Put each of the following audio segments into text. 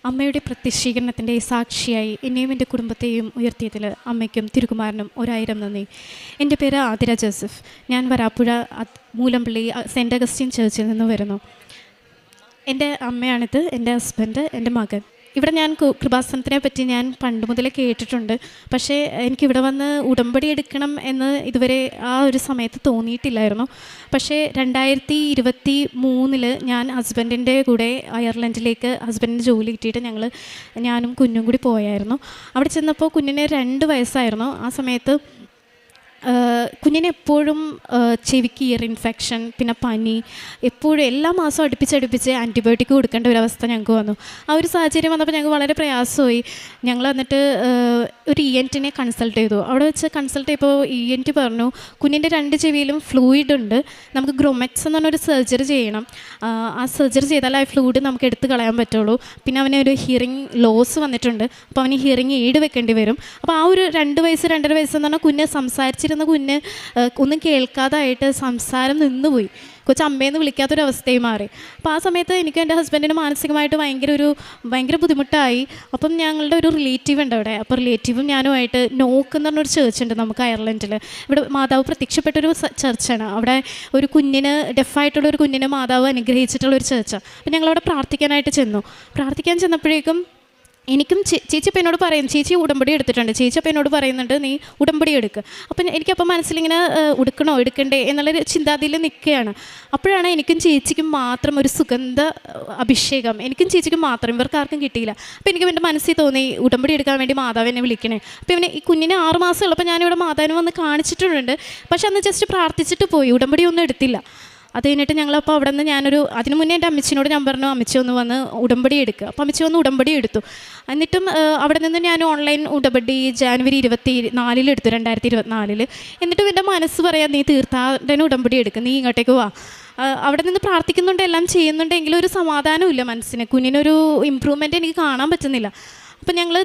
അമ്മയുടെ പ്രത്യക്ഷീകരണത്തിൻ്റെ സാക്ഷിയായി എന്നെയും എൻ്റെ കുടുംബത്തെയും ഉയർത്തിയതിൽ അമ്മയ്ക്കും തിരുകുമാരനും 1000 നന്ദി. എൻ്റെ പേര് ആതിര ജോസഫ്. ഞാൻ വരാപ്പുഴ മൂലമ്പള്ളി സെൻറ്റ് അഗസ്റ്റിൻ ചർച്ചിൽ നിന്ന് വരുന്നു. എൻ്റെ അമ്മയാണിത്, എൻ്റെ ഹസ്ബൻഡ്, എൻ്റെ മകൻ. ഇവിടെ ഞാൻ കൃപാസനത്തിനെ പറ്റി ഞാൻ പണ്ട് മുതലേ കേട്ടിട്ടുണ്ട്. പക്ഷേ എനിക്കിവിടെ വന്ന് ഉടമ്പടി എടുക്കണം എന്ന് ഇതുവരെ ആ ഒരു സമയത്ത് തോന്നിയിട്ടില്ലായിരുന്നു. പക്ഷേ 2023 ഞാൻ ഹസ്ബൻഡിൻ്റെ കൂടെ അയർലൻഡിലേക്ക് ഹസ്ബൻഡിന് ജോലി കിട്ടിയിട്ട് ഞാനും കുഞ്ഞും കൂടി പോയായിരുന്നു. അവിടെ ചെന്നപ്പോൾ കുഞ്ഞിന് 2 വയസ്സായിരുന്നു. ആ സമയത്ത് കുഞ്ഞിന് എപ്പോഴും ചെവിക്ക് ഇയർ ഇൻഫെക്ഷൻ, പിന്നെ പനി, എപ്പോഴും എല്ലാ മാസവും അടുപ്പിച്ച് ആൻറ്റിബയോട്ടിക് കൊടുക്കേണ്ട ഒരവസ്ഥ ഞങ്ങൾക്ക് വന്നു. ആ ഒരു സാഹചര്യം വന്നപ്പോൾ ഞങ്ങൾക്ക് വളരെ പ്രയാസമായി. ഞങ്ങൾ എന്നിട്ട് ഒരു ENT കൺസൾട്ട് ചെയ്തു. അവിടെ വെച്ച് കൺസൾട്ട് ചെയ്തപ്പോൾ ENT പറഞ്ഞു, കുഞ്ഞിൻ്റെ 2 ചെവിയിലും ഫ്ലൂയിഡ് ഉണ്ട്, നമുക്ക് ഗ്രോമെക്സ് എന്ന് പറഞ്ഞൊരു സർജറി ചെയ്യണം. ആ സർജറി ചെയ്താൽ ആ ഫ്ലൂയിഡ് നമുക്ക് എടുത്ത് കളയാൻ പറ്റുള്ളൂ. പിന്നെ അവന് ഒരു ഹിയറിംഗ് ലോസ് വന്നിട്ടുണ്ട്, അപ്പോൾ അവന് ഹിയറിംഗ് എയ്ഡ് വെക്കേണ്ടി വരും. അപ്പോൾ ആ ഒരു 2 വയസ്സ് 2.5 വയസ്സെന്ന് പറഞ്ഞാൽ കുഞ്ഞ് സംസാരിച്ചിരുന്ന കുഞ്ഞ് ഒന്നും കേൾക്കാതായിട്ട് സംസാരം നിന്നുപോയി. കൊച്ചമ്മയെന്ന് വിളിക്കാത്തൊരവസ്ഥയായി മാറി. അപ്പോൾ ആ സമയത്ത് എനിക്ക് എൻ്റെ ഹസ്ബൻഡിന് മാനസികമായിട്ട് ഭയങ്കര ബുദ്ധിമുട്ടായി. അപ്പം ഞങ്ങളുടെ ഒരു റിലേറ്റീവ് ഉണ്ട് അവിടെ. അപ്പോൾ റിലേറ്റീവും ഞാനുമായിട്ട് നോക്ക് എന്ന് പറഞ്ഞൊരു ചേർച്ച് ഉണ്ട് നമുക്ക് അയർലൻഡിൽ. ഇവിടെ മാതാവ് പ്രത്യക്ഷപ്പെട്ടൊരു ചേർച്ചാണ്. അവിടെ ഒരു കുഞ്ഞിന് ഡെഫായിട്ടുള്ളൊരു കുഞ്ഞിന് മാതാവ് അനുഗ്രഹിച്ചിട്ടുള്ളൊരു ചേർച്ചാണ്. അപ്പം ഞങ്ങളവിടെ പ്രാർത്ഥിക്കാൻ ചെന്നപ്പോഴേക്കും എനിക്കും ചേച്ചി അപ്പം എന്നോട് പറയും, ചേച്ചി ഉടമ്പടി എടുത്തിട്ടുണ്ട്. ചേച്ചി അപ്പം എന്നോട് പറയുന്നുണ്ട്, നീ ഉടമ്പടി എടുക്കുക. അപ്പം എനിക്കപ്പം മനസ്സിലിങ്ങനെ എടുക്കണ്ടേ എന്നുള്ളൊരു ചിന്താതിയിൽ നിൽക്കുകയാണ്. അപ്പോഴാണ് എനിക്കും ചേച്ചിക്കും മാത്രം ഒരു സുഗന്ധ അഭിഷേകം, എനിക്കും ചേച്ചിക്കും മാത്രം, ഇവർക്ക് ആർക്കും കിട്ടിയില്ല. അപ്പോൾ എനിക്ക് എൻ്റെ മനസ്സിൽ തോന്നി ഉടമ്പടി എടുക്കാൻ വേണ്ടി മാതാവിനെ വിളിക്കണേ. അപ്പോൾ ഈ കുഞ്ഞിന് 6 മാസം ഉള്ളപ്പോൾ ഞാനിവിടെ മാതാവിനെ വന്ന് കാണിച്ചിട്ടുണ്ട്. പക്ഷെ അന്ന് ജസ്റ്റ് പ്രാർത്ഥിച്ചിട്ട് പോയി, ഉടമ്പടി ഒന്നും എടുത്തില്ല. അത് കഴിഞ്ഞിട്ട് ഞങ്ങളപ്പോൾ അവിടെ നിന്ന് അതിന് മുന്നേ എൻ്റെ അമ്മച്ചിനോട് ഞാൻ പറഞ്ഞു, അമ്മച്ചി ഒന്ന് വന്ന് ഉടമ്പടി എടുക്കുക. അപ്പോൾ അമ്മച്ചി വന്ന് ഉടമ്പടി എടുത്തു. എന്നിട്ടും അവിടെ നിന്ന് ഞാൻ ഓൺലൈൻ ഉടമ്പടി ജനുവരി 24 എടുത്തു, 2024. എന്നിട്ടും എൻ്റെ മനസ്സ് പറയാം, നീ തീർത്ഥാടന ഉടമ്പടി എടുക്കുക, നീ ഇങ്ങോട്ടേക്ക് വാ. അവിടെ നിന്ന് പ്രാർത്ഥിക്കുന്നുണ്ട്, എല്ലാം ചെയ്യുന്നുണ്ടെങ്കിലും ഒരു സമാധാനമില്ല മനസ്സിന്. കുഞ്ഞിനൊരു ഇമ്പ്രൂവ്മെൻറ്റ് എനിക്ക് കാണാൻ പറ്റുന്നില്ല. അപ്പം ഞങ്ങൾ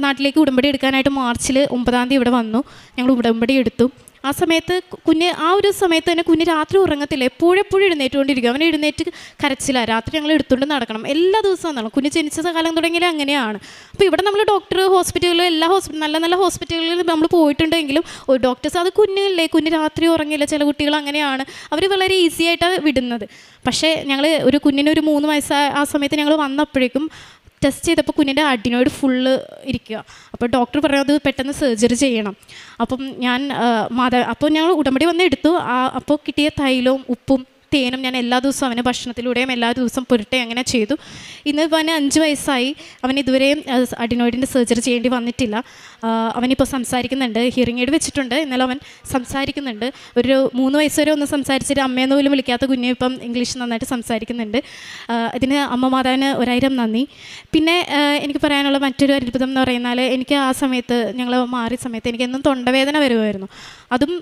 നാട്ടിലേക്ക് ഉടമ്പടി എടുക്കാനായിട്ട് മാർച്ചിൽ 9-ാം തീയതി ഇവിടെ വന്നു. ഞങ്ങൾ ഉടമ്പടി എടുത്തു. ആ ഒരു സമയത്ത് തന്നെ കുഞ്ഞ് രാത്രി ഉറങ്ങത്തില്ല, എപ്പോഴും എഴുന്നേറ്റുകൊണ്ടിരിക്കും. അവനെ എഴുന്നേറ്റ് കരച്ചില്ല. രാത്രി ഞങ്ങൾ എടുത്തുകൊണ്ട് നടക്കണം, എല്ലാ ദിവസവും നടക്കണം. കുഞ്ഞ് ജനിച്ച കാലം തുടങ്ങിയാൽ അങ്ങനെയാണ്. അപ്പോൾ ഇവിടെ നമ്മൾ ഹോസ്പിറ്റലുകളിൽ നല്ല ഹോസ്പിറ്റലുകളിൽ നമ്മൾ പോയിട്ടുണ്ടെങ്കിലും ഡോക്ടേഴ്സ് അത് കുഞ്ഞ് രാത്രി ഉറങ്ങില്ല. ചില കുട്ടികൾ അങ്ങനെയാണ്, അവർ വളരെ ഈസി ആയിട്ടാണ് വിടുന്നത്. പക്ഷേ ഒരു കുഞ്ഞിന് 3 വയസ്സായ ആ സമയത്ത് ഞങ്ങൾ വന്നപ്പോഴേക്കും ടെസ്റ്റ് ചെയ്തപ്പോൾ കുഞ്ഞിൻ്റെ അഡിനോയിഡ് ഫുള്ള് ഇരിക്കുക. അപ്പോൾ ഡോക്ടർ പറയുന്നത് പെട്ടെന്ന് സർജറി ചെയ്യണം. അപ്പം ഞങ്ങൾ ഉടമ്പടി വന്ന് എടുത്തു. അപ്പോൾ കിട്ടിയ തൈലവും ഉപ്പും തേനും ഞാൻ എല്ലാ ദിവസവും അവന് ഭക്ഷണത്തിലൂടെയും എല്ലാ ദിവസവും പുരട്ടെ അങ്ങനെ ചെയ്തു. ഇന്ന് അവന് 5 വയസ്സായി. അവൻ ഇതുവരെയും അഡിനോയിഡിൻ്റെ സർജറി ചെയ്യേണ്ടി വന്നിട്ടില്ല. അവനിപ്പോൾ സംസാരിക്കുന്നുണ്ട്, ഹിയറിംഗ് എയ്ഡ് വെച്ചിട്ടുണ്ട്, എന്നാലും അവൻ സംസാരിക്കുന്നുണ്ട്. ഒരു 3 വയസ്സ് വരെ ഒന്ന് സംസാരിച്ചിട്ട് അമ്മയെന്ന് പോലും വിളിക്കാത്ത കുഞ്ഞ് ഇപ്പം ഇംഗ്ലീഷ് നന്നായിട്ട് സംസാരിക്കുന്നുണ്ട്. ഇതിന് അമ്മ മാതാവിന് 1000 നന്ദി. പിന്നെ എനിക്ക് പറയാനുള്ള മറ്റൊരു അത്ഭുതം എന്ന് പറയുന്നാൽ, എനിക്ക് ആ സമയത്ത് ഞങ്ങൾ മാറിയ സമയത്ത് എനിക്ക് എന്നും തൊണ്ടവേദന വരുമായിരുന്നു. അതും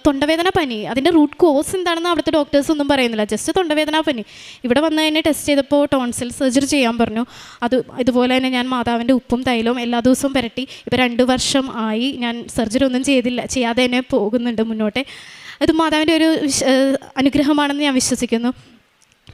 തൊണ്ടവേദന പനി. അതിൻ്റെ റൂട്ട് കോസ് എന്താണെന്ന് അവിടുത്തെ ഡോക്ടേഴ്സ് ഒന്നും പറയുന്നില്ല, ജസ്റ്റ് തൊണ്ടവേദന പനി. ഇവിടെ വന്ന് തന്നെ ടെസ്റ്റ് ചെയ്തപ്പോൾ ടോൺസിൽ സർജറി ചെയ്യാൻ പറഞ്ഞു. ഇതുപോലെ തന്നെ ഞാൻ മാതാവിൻ്റെ ഉപ്പും തൈലവും എല്ലാ ദിവസവും പുരട്ടി. ഇപ്പോൾ 2 വർഷം ആയി. ഞാൻ സർജറി ഒന്നും ചെയ്യാതെ തന്നെ പോകുന്നുണ്ട് മുന്നോട്ട്. അത് മാതാവിൻ്റെ ഒരു അനുഗ്രഹമാണെന്ന് ഞാൻ വിശ്വസിക്കുന്നു.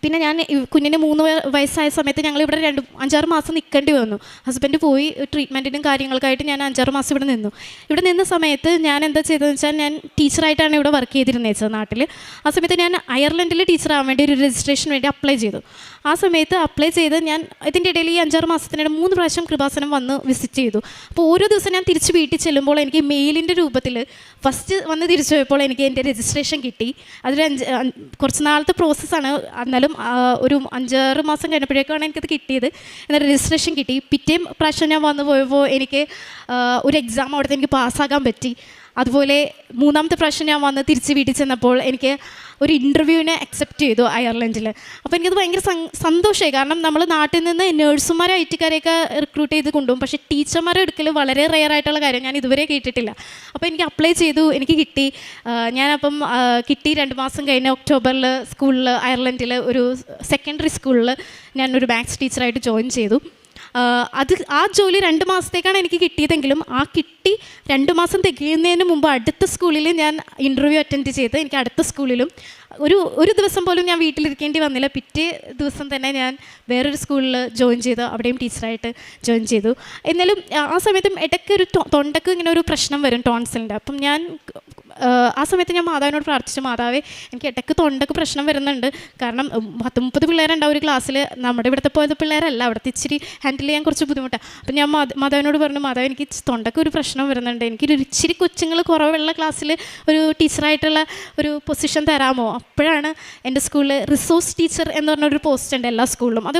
പിന്നെ ഞാൻ കുഞ്ഞിന് 3 വയസ്സായ സമയത്ത് ഞങ്ങളിവിടെ 5-6 മാസം നിൽക്കേണ്ടി വന്നു. ഹസ്ബൻഡ് പോയി ട്രീറ്റ്മെൻറ്റിനും കാര്യങ്ങൾക്കായിട്ട് ഞാൻ 5-6 മാസം ഇവിടെ നിന്നു. ഇവിടെ നിന്ന സമയത്ത് ഞാൻ എന്താ ചെയ്തതെന്ന് വെച്ചാൽ, ഞാൻ ടീച്ചറായിട്ടാണ് ഇവിടെ വർക്ക് ചെയ്തിരുന്നത് നാട്ടിൽ. ആ സമയത്ത് ഞാൻ അയർലൻഡിൽ ടീച്ചറാകാൻ വേണ്ടി ഒരു രജിസ്ട്രേഷന് വേണ്ടി അപ്ലൈ ചെയ്തു. ആ സമയത്ത് അപ്ലൈ ചെയ്ത് ഞാൻ ഇതിൻ്റെ ഇടയിൽ ഈ 5-6 മാസത്തിനിടെ 3 പ്രാവശ്യം കൃപാസനം വന്ന് വിസിറ്റ് ചെയ്തു. അപ്പോൾ ഓരോ ദിവസം ഞാൻ തിരിച്ച് വീട്ടിൽ ചെല്ലുമ്പോൾ എനിക്ക് മെയിലിൻ്റെ രൂപത്തിൽ ഫസ്റ്റ് വന്ന് തിരിച്ചു പോയപ്പോൾ എനിക്ക് എൻ്റെ രജിസ്ട്രേഷൻ കിട്ടി. അതൊരു കുറച്ച് നാളത്തെ പ്രോസസ്സാണ്. എന്നാലും ഒരു 5-6 മാസം കഴിഞ്ഞപ്പോഴേക്കാണ് എനിക്കത് കിട്ടിയത്. എന്നാൽ രജിസ്ട്രേഷൻ കിട്ടി. പിറ്റേ പ്രാവശ്യം ഞാൻ വന്നു പോയപ്പോൾ എനിക്ക് ഒരു എക്സാം അവിടുത്തെ എനിക്ക് പാസ്സാക്കാൻ പറ്റി. അതുപോലെ 3-ാമത്തെ പ്രാവശ്യം ഞാൻ വന്ന് തിരിച്ച് വീട്ടിൽ ചെന്നപ്പോൾ എനിക്ക് ഒരു ഇൻ്റർവ്യൂവിനെ അക്സെപ്റ്റ് ചെയ്തു അയർലൻഡിൽ. അപ്പോൾ എനിക്കത് ഭയങ്കര സന്തോഷമായി. കാരണം നമ്മൾ നാട്ടിൽ നിന്ന് നേഴ്സുമാരെ IT-കാരെയൊക്കെ റിക്രൂട്ട് ചെയ്ത് കൊണ്ടുപോകും, പക്ഷേ ടീച്ചർമാരെ എടുക്കൽ വളരെ റെയർ ആയിട്ടുള്ള കാര്യം ഞാൻ ഇതുവരെ കേട്ടിട്ടില്ല. അപ്പോൾ എനിക്ക് അപ്ലൈ ചെയ്തു, എനിക്ക് കിട്ടി. ഞാനപ്പം കിട്ടി 2 മാസം കഴിഞ്ഞ് ഒക്ടോബറിൽ സ്കൂളിൽ അയർലൻഡിൽ ഒരു സെക്കൻഡറി സ്കൂളിൽ ഞാനൊരു മാത്സ് ടീച്ചറായിട്ട് ജോയിൻ ചെയ്തു. അത് ആ ജോലി 2 മാസത്തേക്കാണ് എനിക്ക് കിട്ടിയതെങ്കിലും ആ കിട്ടി 2 മാസം തികയുന്നതിന് മുമ്പ് അടുത്ത സ്കൂളിൽ ഞാൻ ഇൻ്റർവ്യൂ അറ്റൻഡ് ചെയ്ത് എനിക്ക് അടുത്ത സ്കൂളിലും ഒരു ദിവസം പോലും ഞാൻ വീട്ടിലിരിക്കേണ്ടി വന്നില്ല. പിറ്റേ ദിവസം തന്നെ ഞാൻ വേറൊരു സ്കൂളിൽ ജോയിൻ ചെയ്തു, അവിടെയും ടീച്ചറായിട്ട് ജോയിൻ ചെയ്തു. എന്നാലും ആ സമയത്തും ഇടയ്ക്ക് ഒരു തൊണ്ടക്ക് ഇങ്ങനെ ഒരു പ്രശ്നം വരും, ടോൺസിലിൻ്റെ. അപ്പം ഞാൻ ആ സമയത്ത് ഞാൻ മാതാവിനോട് പ്രാർത്ഥിച്ചു, മാതാവേ എനിക്ക് ഇടയ്ക്ക് തൊണ്ടക്ക് പ്രശ്നം വരുന്നുണ്ട്, കാരണം 10-30 പിള്ളേരുണ്ടാവും ഒരു ക്ലാസ്സിൽ. നമ്മുടെ ഇവിടുത്തെ പോലത്തെ പിള്ളേരല്ല, അവിടുത്തെ ഇച്ചിരി ഹാൻഡിൽ ചെയ്യാൻ കുറച്ച് ബുദ്ധിമുട്ടാണ്. അപ്പം ഞാൻ മാതാവിനോട് പറഞ്ഞു, മാതാവ് എനിക്ക് തൊണ്ടക്ക് ഒരു പ്രശ്നം വരുന്നുണ്ട്, എനിക്കൊരു ഇച്ചിരി കൊച്ചുങ്ങൾ കുറവുള്ള ക്ലാസ്സിൽ ഒരു ടീച്ചറായിട്ടുള്ള ഒരു പൊസിഷൻ തരാമോ? അപ്പോഴാണ് എൻ്റെ സ്കൂളിൽ റിസോഴ്സ് ടീച്ചർ എന്ന് പറഞ്ഞൊരു പോസ്റ്റ് ഉണ്ട് എല്ലാ സ്കൂളിലും. അത്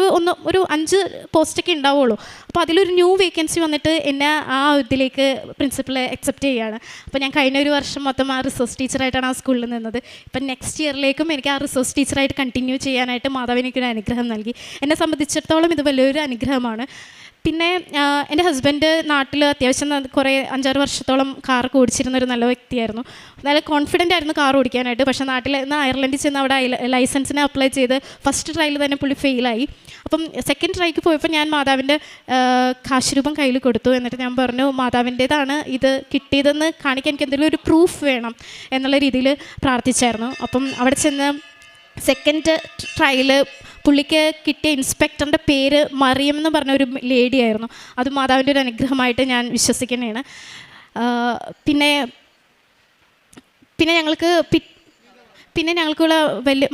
ഒരു 5 പോസ്റ്റൊക്കെ ഉണ്ടാവുള്ളൂ. അപ്പോൾ അതിലൊരു ന്യൂ വേക്കൻസി വന്നിട്ട് എന്നെ ആ ഇതിലേക്ക് പ്രിൻസിപ്പൾ അക്സെപ്റ്റ് ചെയ്യുകയാണ്. അപ്പോൾ ഞാൻ കഴിഞ്ഞ ഒരു വർഷം മൊത്തം ആ റിസോഴ്സ് ടീച്ചറായിട്ടാണ് ആ സ്കൂളിൽ നിന്നത്. ഇപ്പം നെക്സ്റ്റ് ഇയറിലേക്കും എനിക്ക് ആ റിസോഴ്സ് ടീച്ചറായിട്ട് കണ്ടിന്യൂ ചെയ്യാനായിട്ട് മാതാവ് എനിക്കൊരു അനുഗ്രഹം നൽകി. എന്നെ സംബന്ധിച്ചിടത്തോളം ഇത് വലിയൊരു അനുഗ്രഹമാണ്. പിന്നെ എൻ്റെ ഹസ്ബൻഡ് നാട്ടിൽ അത്യാവശ്യം കുറേ 5-6 വർഷത്തോളം കാർ ഓടിച്ചിരുന്ന ഒരു നല്ല വ്യക്തിയായിരുന്നു. നല്ല കോൺഫിഡൻ്റ് ആയിരുന്നു കാർ ഓടിക്കാനായിട്ട്. പക്ഷേ നാട്ടിൽ നിന്ന് അയർലൻഡിൽ ചെന്ന് അവിടെ ലൈസൻസിന് അപ്ലൈ ചെയ്ത് ഫസ്റ്റ് ട്രയൽ തന്നെ പുള്ളി ഫെയിലായി. അപ്പം സെക്കൻഡ് ട്രൈക്ക് പോയപ്പോൾ ഞാൻ മാതാവിൻ്റെ കാശ് രൂപം കയ്യിൽ കൊടുത്തു. എന്നിട്ട് ഞാൻ പറഞ്ഞു, മാതാവിൻ്റേതാണ് ഇത് കിട്ടിയതെന്ന് കാണിക്കാൻ എനിക്ക് എന്തെങ്കിലും ഒരു പ്രൂഫ് വേണം എന്നുള്ള രീതിയിൽ പ്രാർത്ഥിച്ചായിരുന്നു. അപ്പം അവിടെ ചെന്ന് സെക്കൻഡ് ട്രയൽ പുള്ളിക്ക് കിട്ടിയ ഇൻസ്പെക്ടറിൻ്റെ പേര് മറിയം എന്ന് പറഞ്ഞ ഒരു ലേഡി ആയിരുന്നു. അത് മാതാവിൻ്റെ ഒരു അനുഗ്രഹമായിട്ട് ഞാൻ വിശ്വസിക്കുന്നതാണ്. പിന്നെ ഞങ്ങൾക്കുള്ള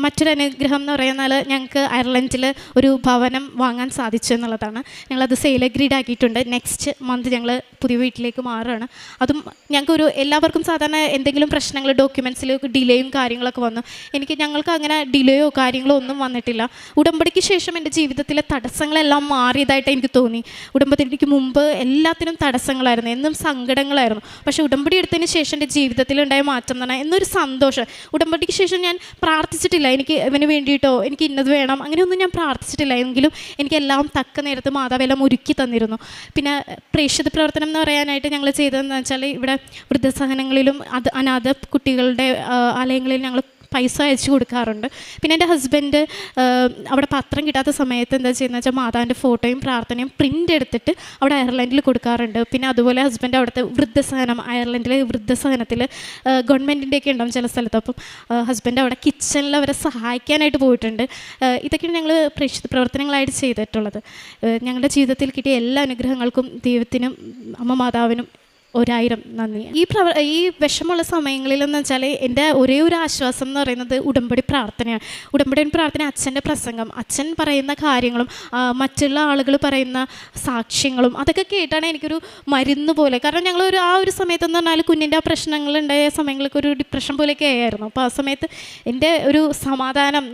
മറ്റൊരു അനുഗ്രഹം എന്ന് പറയുന്നാൽ ഞങ്ങൾക്ക് അയർലൻഡിൽ ഒരു ഭവനം വാങ്ങാൻ സാധിച്ചു എന്നുള്ളതാണ്. ഞങ്ങളത് സെയിൽ അഗ്രീഡ് ആക്കിയിട്ടുണ്ട്. നെക്സ്റ്റ് മന്ത് ഞങ്ങൾ പുതിയ വീട്ടിലേക്ക് മാറുകയാണ്. അതും എല്ലാവർക്കും സാധാരണ എന്തെങ്കിലും പ്രശ്നങ്ങൾ ഡോക്യുമെൻറ്റ്സിൽ ഡിലേയും കാര്യങ്ങളൊക്കെ വന്നു. ഞങ്ങൾക്ക് അങ്ങനെ ഡിലേയോ കാര്യങ്ങളോ ഒന്നും വന്നിട്ടില്ല. ഉടമ്പടിക്ക് ശേഷം എൻ്റെ ജീവിതത്തിലെ തടസ്സങ്ങളെല്ലാം മാറിയതായിട്ട് എനിക്ക് തോന്നി. ഉടമ്പടിക്ക് മുമ്പ് എല്ലാത്തിനും തടസ്സങ്ങളായിരുന്നു, എന്നും സങ്കടങ്ങളായിരുന്നു. പക്ഷേ ഉടമ്പടി എടുത്തതിന് ശേഷം എൻ്റെ ജീവിതത്തിലുണ്ടായ മാറ്റം എന്ന് പറഞ്ഞാൽ എന്നൊരു സന്തോഷം. ഉടമ്പടിക്ക് ശേഷം ഞാൻ പ്രാർത്ഥിച്ചിട്ടില്ല, എനിക്ക് ഇവന് വേണ്ടിയിട്ടോ എനിക്ക് ഇന്നത് വേണം അങ്ങനെയൊന്നും ഞാൻ പ്രാർത്ഥിച്ചിട്ടില്ല. എങ്കിലും എനിക്കെല്ലാം തക്ക നേരത്ത് മാതാവെല്ലാം ഒരുക്കി തന്നിരുന്നു. പിന്നെ പ്രേക്ഷിത പ്രവർത്തനം എന്ന് പറയാനായിട്ട് ഞങ്ങൾ ചെയ്തതെന്ന് വെച്ചാൽ ഇവിടെ വൃദ്ധസഹനങ്ങളിലും അനാഥ കുട്ടികളുടെ ആലയങ്ങളിൽ ഞങ്ങൾ പൈസ അയച്ചു കൊടുക്കാറുണ്ട്. പിന്നെ എൻ്റെ ഹസ്ബൻഡ് അവിടെ പത്രം കിട്ടാത്ത സമയത്ത് എന്താ ചെയ്യുന്നത് വെച്ചാൽ മാതാവിൻ്റെ ഫോട്ടോയും പ്രാർത്ഥനയും പ്രിൻ്റ് എടുത്തിട്ട് അവിടെ അയർലൻഡിൽ കൊടുക്കാറുണ്ട്. പിന്നെ അതുപോലെ ഹസ്ബൻഡ് അവിടുത്തെ വൃദ്ധസഹനം, അയർലൻഡിലെ വൃദ്ധസഹനത്തിൽ ഗവൺമെൻറ്റിൻ്റെയൊക്കെ ഉണ്ടാവും ചില സ്ഥലത്ത്. അപ്പം ഹസ്ബൻഡ് അവിടെ കിച്ചണിൽ അവരെ സഹായിക്കാനായിട്ട് പോയിട്ടുണ്ട്. ഇതൊക്കെയാണ് ഞങ്ങൾ പ്രേക്ഷിത പ്രവർത്തനങ്ങളായിട്ട് ചെയ്തിട്ടുള്ളത്. ഞങ്ങളുടെ ജീവിതത്തിൽ കിട്ടിയ എല്ലാ അനുഗ്രഹങ്ങൾക്കും ദൈവത്തിനും അമ്മ മാതാവിനും 1000 നന്ദി. ഈ വിഷമമുള്ള സമയങ്ങളിലെന്ന് വെച്ചാൽ എൻ്റെ ഒരേ ഒരു ആശ്വാസം എന്ന് പറയുന്നത് ഉടമ്പടി പ്രാർത്ഥനയാണ്. ഉടമ്പടി പ്രാർത്ഥന, അച്ഛൻ്റെ പ്രസംഗം, അച്ഛൻ പറയുന്ന കാര്യങ്ങളും മറ്റുള്ള ആളുകൾ പറയുന്ന സാക്ഷ്യങ്ങളും അതൊക്കെ കേട്ടാണ് എനിക്കൊരു മരുന്ന് പോലെ. കാരണം ഞങ്ങൾ ആ ഒരു സമയത്തെന്ന് പറഞ്ഞാൽ കുഞ്ഞിൻ്റെ ആ പ്രശ്നങ്ങളുണ്ടായ സമയങ്ങളൊക്കെ ഒരു ഡിപ്രഷൻ പോലെയൊക്കെ ആയിരുന്നു. അപ്പോൾ ആ സമയത്ത് എൻ്റെ ഒരു സമാധാനം,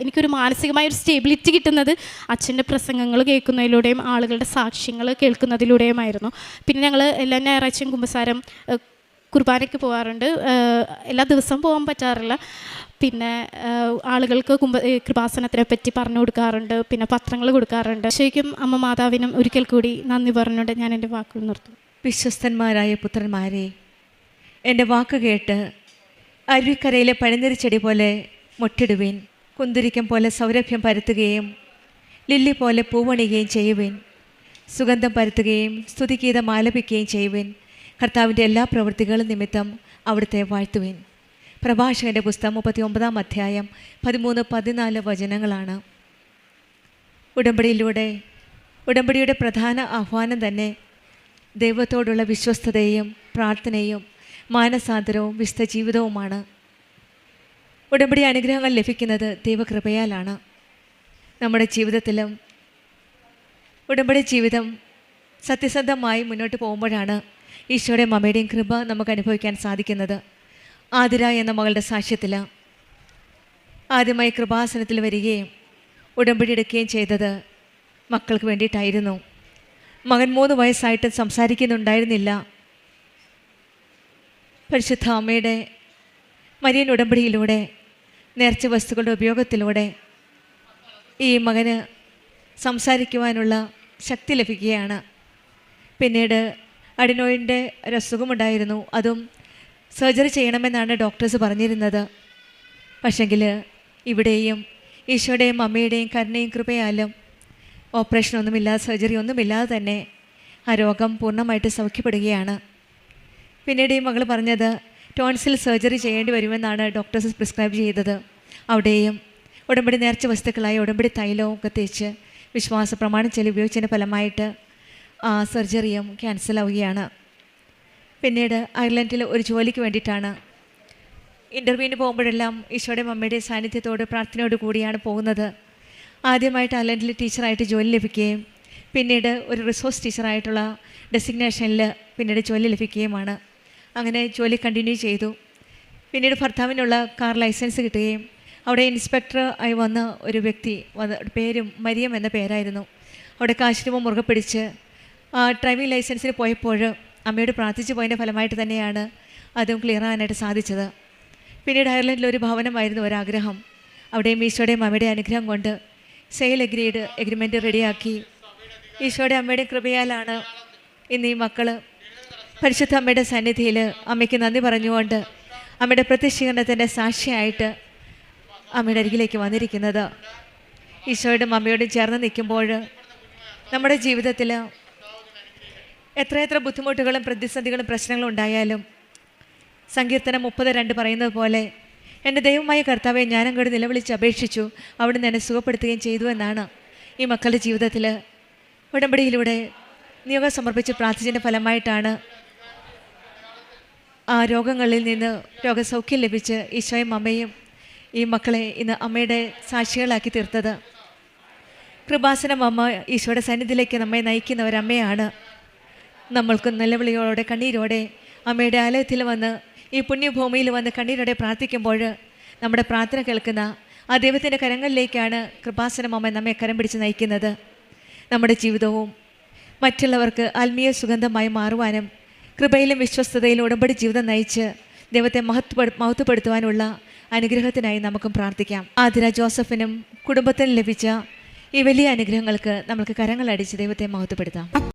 എനിക്കൊരു മാനസികമായൊരു സ്റ്റെബിലിറ്റി കിട്ടുന്നത് അച്ഛൻ്റെ പ്രസംഗങ്ങൾ കേൾക്കുന്നതിലൂടെയും ആളുകളുടെ സാക്ഷ്യങ്ങൾ കേൾക്കുന്നതിലൂടെയുമായിരുന്നു. പിന്നെ ഞങ്ങൾ എല്ലാ ഞായറാഴ്ചയും കുമ്പസാരം കുർബാനയ്ക്ക് പോകാറുണ്ട്. എല്ലാ ദിവസവും പോകാൻ പറ്റാറില്ല. പിന്നെ ആളുകൾക്ക് കൃപാസനത്തിനെ പറ്റി പറഞ്ഞു കൊടുക്കാറുണ്ട്. പിന്നെ പത്രങ്ങൾ കൊടുക്കാറുണ്ട്. ശരിക്കും അമ്മ മാതാവിനും ഒരിക്കൽ കൂടി നന്ദി പറഞ്ഞുകൊണ്ട് ഞാൻ എൻ്റെ വാക്കുകൾ നിർത്തുന്നു. വിശ്വസ്തന്മാരായ പുത്രന്മാരെ, എൻ്റെ വാക്ക് കേട്ട് അരുവിക്കരയിലെ പഴനിറിച്ചെടി പോലെ മൊട്ടിടുവിൻ. കുന്തിരിക്കം പോലെ സൗരഭ്യം പരത്തുകയും ലില്ലി പോലെ പൂവണിയുകയും ചെയ്യുവിൻ. സുഗന്ധം പരത്തുകയും സ്തുതിഗീതം ആലപിക്കുകയും ചെയ്യുവിൻ. കർത്താവിൻ്റെ എല്ലാ പ്രവൃത്തികളും നിമിത്തം അവിടുത്തെ വാഴ്ത്തുവിൻ. പ്രഭാഷകൻ്റെ പുസ്തകം 39-ാം അധ്യായം 13-14 വചനങ്ങളാണ്. ഉടമ്പടിയുടെ പ്രധാന ആഹ്വാനം തന്നെ ദൈവത്തോടുള്ള വിശ്വസ്തതയും പ്രാർത്ഥനയും മാനസാന്തരവും വിശുദ്ധ ജീവിതവുമാണ്. ഉടമ്പടി അനുഗ്രഹങ്ങൾ ലഭിക്കുന്നത് ദൈവകൃപയാലാണ്. നമ്മുടെ ജീവിതത്തിലും ഉടമ്പടി ജീവിതം സത്യസന്ധമായി മുന്നോട്ട് പോകുമ്പോഴാണ് ഈശോയുടെ മമ്മയുടെയും കൃപ നമുക്ക് അനുഭവിക്കാൻ സാധിക്കുന്നത്. ആതിര എന്ന മകളുടെ സാക്ഷ്യത്തിൽ ആദ്യമായി കൃപാസനത്തിൽ വരികയും ഉടമ്പടി എടുക്കുകയും ചെയ്തത് മക്കൾക്ക് വേണ്ടിയിട്ടായിരുന്നു. മകൻ 3 വയസ്സായിട്ട് സംസാരിക്കുന്നുണ്ടായിരുന്നില്ല. പരിശുദ്ധ അമ്മയുടെ മരിയൻ ഉടമ്പടിയിലൂടെ, നേർച്ച വസ്തുക്കളുടെ ഉപയോഗത്തിലൂടെ ഈ മകന് സംസാരിക്കുവാനുള്ള ശക്തി ലഭിക്കുകയാണ്. പിന്നീട് അഡിനോയിഡിൻ്റെ ഒരു അസുഖമുണ്ടായിരുന്നു. അതും സർജറി ചെയ്യണമെന്നാണ് ഡോക്ടേഴ്സ് പറഞ്ഞിരുന്നത്. പക്ഷെങ്കിൽ ഇവിടെയും ഈശോയുടെയും അമ്മയുടെയും കരുണയും കൃപയാലും ഓപ്പറേഷനൊന്നുമില്ലാതെ സർജറി ഒന്നുമില്ലാതെ തന്നെ ആ രോഗം പൂർണ്ണമായിട്ട് സൗഖ്യപ്പെടുകയാണ്. പിന്നീട് ഈ മകൾ പറഞ്ഞത് ടോൺസിൽ സർജറി ചെയ്യേണ്ടി വരുമെന്നാണ് ഡോക്ടേഴ്സ് പ്രിസ്ക്രൈബ് ചെയ്തത്. അവിടെയും ഉടമ്പടി നേർച്ച വസ്തുക്കളായി ഉടമ്പടി തൈലവും ഒക്കെ തേച്ച് വിശ്വാസ പ്രമാണം ചൊല്ലി ഉപയോഗിച്ചതിൻ്റെ ഫലമായിട്ട് ആ സർജറിയും ക്യാൻസലാവുകയാണ്. പിന്നീട് അയർലൻഡിൽ ഒരു ജോലിക്ക് വേണ്ടിയിട്ടാണ് ഇൻ്റർവ്യൂവിന് പോകുമ്പോഴെല്ലാം ഈശോയുടെയും അമ്മയുടെയും സാന്നിധ്യത്തോട് പ്രാർത്ഥനയോട് കൂടിയാണ് പോകുന്നത്. ആദ്യമായിട്ട് അയർലൻഡിൽ ടീച്ചറായിട്ട് ജോലി ലഭിക്കുകയും പിന്നീട് ഒരു റിസോഴ്സ് ടീച്ചറായിട്ടുള്ള ഡെസിഗ്നേഷനിൽ പിന്നീട് ജോലി ലഭിക്കുകയുമാണ്. അങ്ങനെ ജോലി കണ്ടിന്യൂ ചെയ്തു. പിന്നീട് ഭർത്താവിനുള്ള കാർ ലൈസൻസ് കിട്ടുകയും അവിടെ ഇൻസ്പെക്ടർ ആയി വന്ന ഒരു വ്യക്തി പേരും മരിയം എന്ന പേരായിരുന്നു. അവിടെ കാശിരൂപം മുറുകെ പിടിച്ച് ഡ്രൈവിംഗ് ലൈസൻസിന് പോയപ്പോൾ അമ്മയോട് പ്രാർത്ഥിച്ചു പോയതിൻ്റെ ഫലമായിട്ട് തന്നെയാണ് അതും ക്ലിയർ ആകാനായിട്ട് സാധിച്ചത്. പിന്നീട് അയർലൻഡിൽ ഒരു ഭവനമായിരുന്നു ഒരാഗ്രഹം. അവിടെയും ഈശോയുടെയും അമ്മയുടെ അനുഗ്രഹം കൊണ്ട് സെയിൽ എഗ്രിമെൻറ്റ് റെഡിയാക്കി. ഈശോയുടെ അമ്മയുടെ കൃപയാലാണ് ഇന്ന് ഈ മക്കൾ പരിശുദ്ധ അമ്മയുടെ സന്നിധിയിൽ അമ്മയ്ക്ക് നന്ദി പറഞ്ഞുകൊണ്ട് അമ്മയുടെ പ്രത്യക്ഷീകരണത്തിൻ്റെ സാക്ഷിയായിട്ട് അമ്മയുടെ അരികിലേക്ക് വന്നിരിക്കുന്നത്. ഈശോയുടെ അമ്മയോടും ചേർന്ന് നിൽക്കുമ്പോൾ നമ്മുടെ ജീവിതത്തിൽ എത്രയെത്ര ബുദ്ധിമുട്ടുകളും പ്രതിസന്ധികളും പ്രശ്നങ്ങളും ഉണ്ടായാലും സങ്കീർത്തനം 30:2 പറയുന്നത് പോലെ എൻ്റെ ദൈവമായ കർത്താവെ ഞാനങ്ങോട്ട് നിലവിളിച്ച് അപേക്ഷിച്ചു, അവിടുന്ന് എന്നെ സുഖപ്പെടുത്തുകയും ചെയ്തു എന്നാണ് ഈ മക്കളുടെ ജീവിതത്തിൽ ഉടമ്പടിയിലൂടെ നിയോഗം സമർപ്പിച്ച് പ്രാർത്ഥിച്ചതിൻ്റെ ഫലമായിട്ടാണ് ആ രോഗങ്ങളിൽ നിന്ന് രോഗസൗഖ്യം ലഭിച്ച് ഈശോയും അമ്മയും ഈ മക്കളെ ഇന്ന് അമ്മയുടെ സാക്ഷികളാക്കി തീർത്തത്. കൃപാസനം അമ്മ ഈശോയുടെ സന്നിധിയിലേക്ക് നമ്മെ നയിക്കുന്ന ഒരമ്മയാണ്. നമ്മൾക്ക് നിലവിളിയോടെ കണ്ണീരോടെ അമ്മയുടെ ആലയത്തിൽ വന്ന് ഈ പുണ്യഭൂമിയിൽ വന്ന് കണ്ണീരോടെ പ്രാർത്ഥിക്കുമ്പോൾ നമ്മുടെ പ്രാർത്ഥന കേൾക്കുന്ന ആ ദൈവത്തിൻ്റെ കരങ്ങളിലേക്കാണ് കൃപാസനം അമ്മ നമ്മെ കരം പിടിച്ച് നയിക്കുന്നത്. നമ്മുടെ ജീവിതവും മറ്റുള്ളവർക്ക് ആത്മീയ സുഗന്ധമായി മാറുവാനും കൃപയിലും വിശ്വസ്തതയിലും ഉടമ്പടി ജീവിതം നയിച്ച് ദൈവത്തെ മഹത്വപ്പെടുത്തുവാനുള്ള അനുഗ്രഹത്തിനായി നമുക്കും പ്രാർത്ഥിക്കാം. ആതിര ജോസഫിനും കുടുംബത്തിനും ലഭിച്ച ഈ വലിയ അനുഗ്രഹങ്ങൾക്ക് നമുക്ക് കരങ്ങളടിച്ച് ദൈവത്തെ മഹത്വപ്പെടുത്താം.